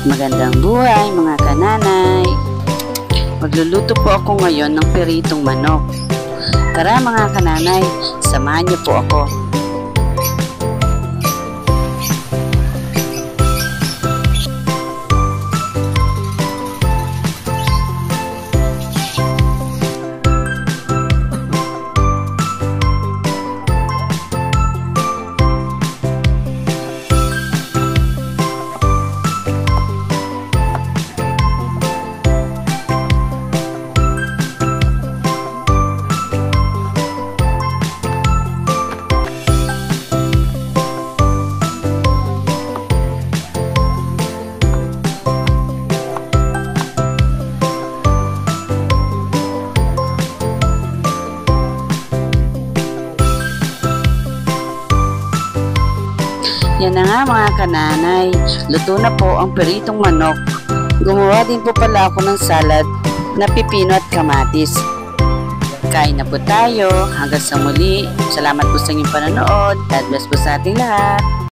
Magandang buhay mga kananay! Magluluto po ako ngayon ng piritong manok. Tara mga kananay, samahan niyo po ako. Yan na nga mga kananay, luto na po ang piritong manok. Gumawa din po pala ako ng salad na pipino at kamatis. Kain na po tayo. Hanggang sa muli. Salamat po sa inyong panonood. God bless po sa ating lahat.